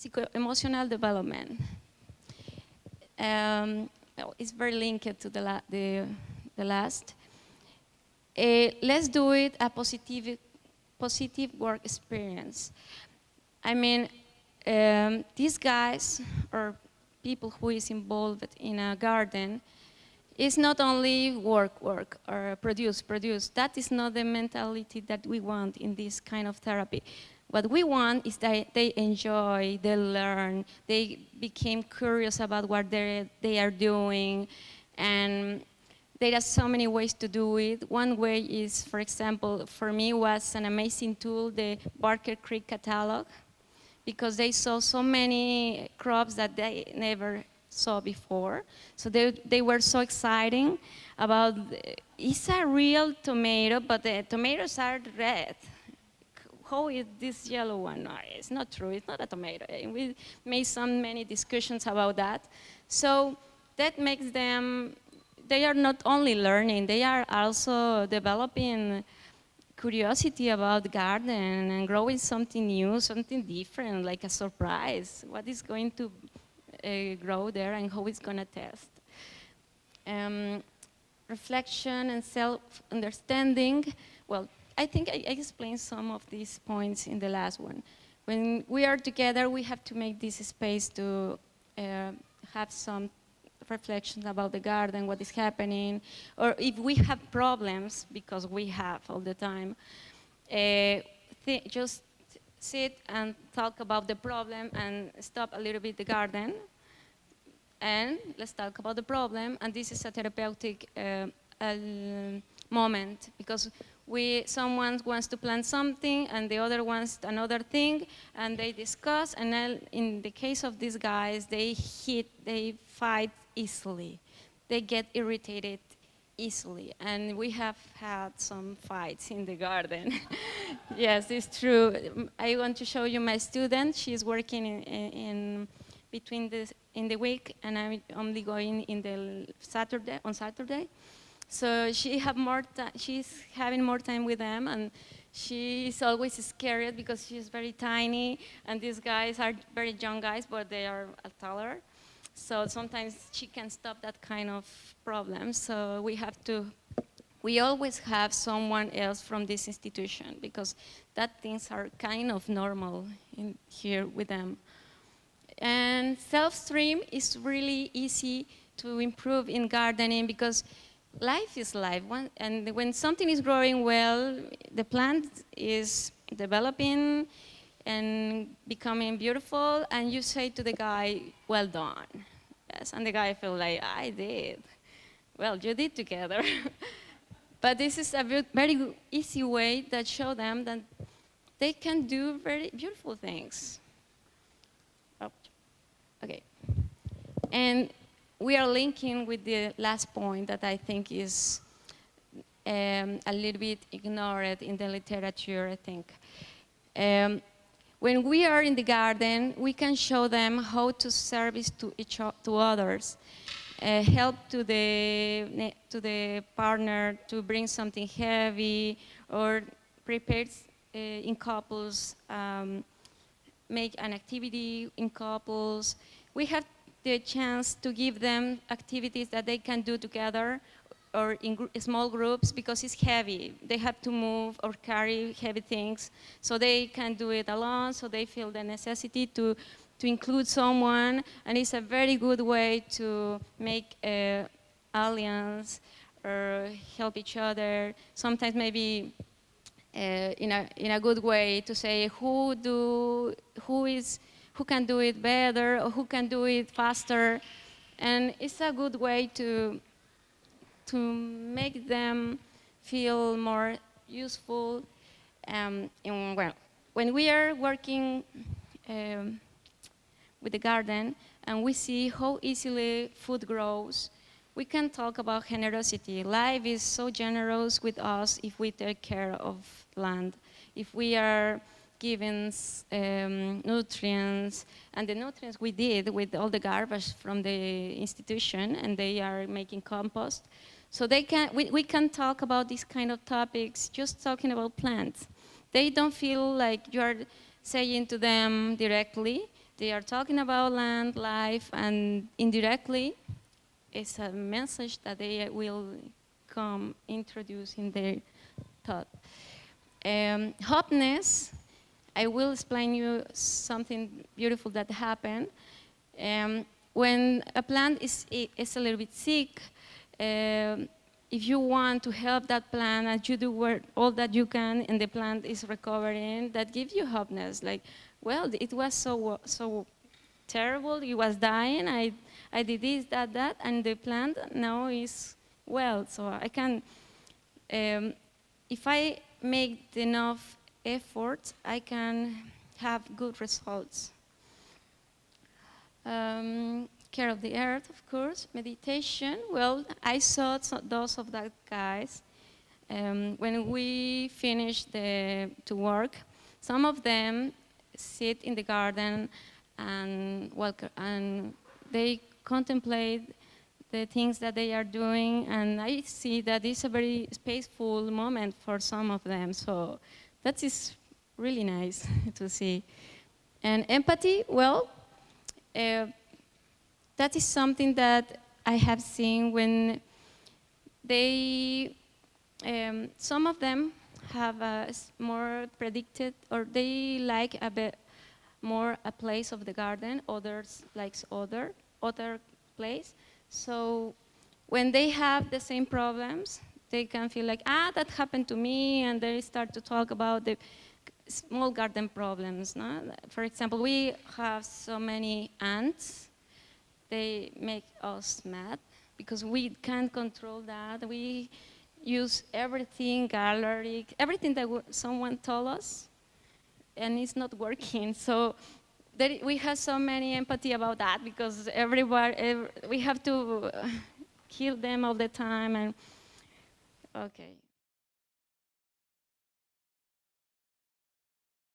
psycho-emotional development. Well, it's very linked to the last. Let's do it a positive work experience. I mean, these guys or people who is involved in a garden is not only work or produce. That is not the mentality that we want in this kind of therapy. What we want is that they enjoy, they learn, they became curious about what they are doing, and there are so many ways to do it. One way is, for example, for me was an amazing tool, the Barker Creek catalog, because they saw so many crops that they never saw before. So they were so exciting about, it's a real tomato, but the tomatoes are red. How is this yellow one? No, it's not true, it's not a tomato. And we made many discussions about that. So that makes them, they are not only learning, they are also developing curiosity about the garden and growing something new, something different, like a surprise. What is going to grow there and how it's going to test. Reflection and self-understanding. Well, I think I explained some of these points in the last one. When we are together, we have to make this space to have some reflections about the garden, what is happening, or if we have problems, because we have all the time, just sit and talk about the problem and stop a little bit the garden, and let's talk about the problem. And this is a therapeutic moment, because someone wants to plant something and the other wants another thing, and they discuss, and then in the case of these guys, they fight easily. They get irritated easily, and we have had some fights in the garden. Yes, it's true. I want to show you my student. She's working in the week, and I'm only going on Saturday. So she's having more time with them, and she's always scared because she's very tiny, and these guys are very young guys, but they are taller. So sometimes she can stop that kind of problem. So we always have someone else from this institution, because that things are kind of normal in here with them. And self-stream is really easy to improve in gardening, because life is life. And when something is growing well, the plant is developing and becoming beautiful, and you say to the guy, well done. Yes, and the guy feels like, I did. Well, you did together. But this is a very easy way that show them that they can do very beautiful things. Oh, okay. And we are linking with the last point that I think is a little bit ignored in the literature, I think. When we are in the garden, we can show them how to service to others, help to the partner to bring something heavy, or prepare in couples, make an activity in couples. We have the chance to give them activities that they can do together or in small groups, because it's heavy. They have to move or carry heavy things, so they can do it alone, so they feel the necessity to include someone, and it's a very good way to make an alliance or help each other. Sometimes maybe in a good way to say who can do it better, or who can do it faster, and it's a good way to make them feel more useful. Well, when we are working with the garden and we see how easily food grows, we can talk about generosity. Life is so generous with us if we take care of land, if we are given nutrients, and the nutrients we did with all the garbage from the institution, and they are making compost. So we can talk about these kind of topics, just talking about plants. They don't feel like you are saying to them directly. they are talking about land, life, and indirectly, it's a message that they will come introduce in their thought. Hopeness, I will explain you something beautiful that happened. When a plant is a little bit sick, if you want to help that plant and you do all that you can and the plant is recovering, that gives you hopeness. Like, well, it was so terrible, it was dying, I did this, that, and the plant now is well. So I can, if I make enough effort, I can have good results. Care of the earth, of course. Meditation, well, I saw those of that guys. When we finished to work, some of them sit in the garden and they contemplate the things that they are doing, and I see that it's a very peaceful moment for some of them. So that is really nice to see. And empathy, well, that is something that I have seen when they, some of them have more predicted, or they like a bit more a place of the garden, others likes other place. So when they have the same problems, they can feel like, that happened to me, and they start to talk about the small garden problems. No? For example, we have so many ants. They make us mad because we can't control that. We use everything, gallery, everything that someone told us, and it's not working. So we have so many empathy about that because we have to kill them all the time. And okay.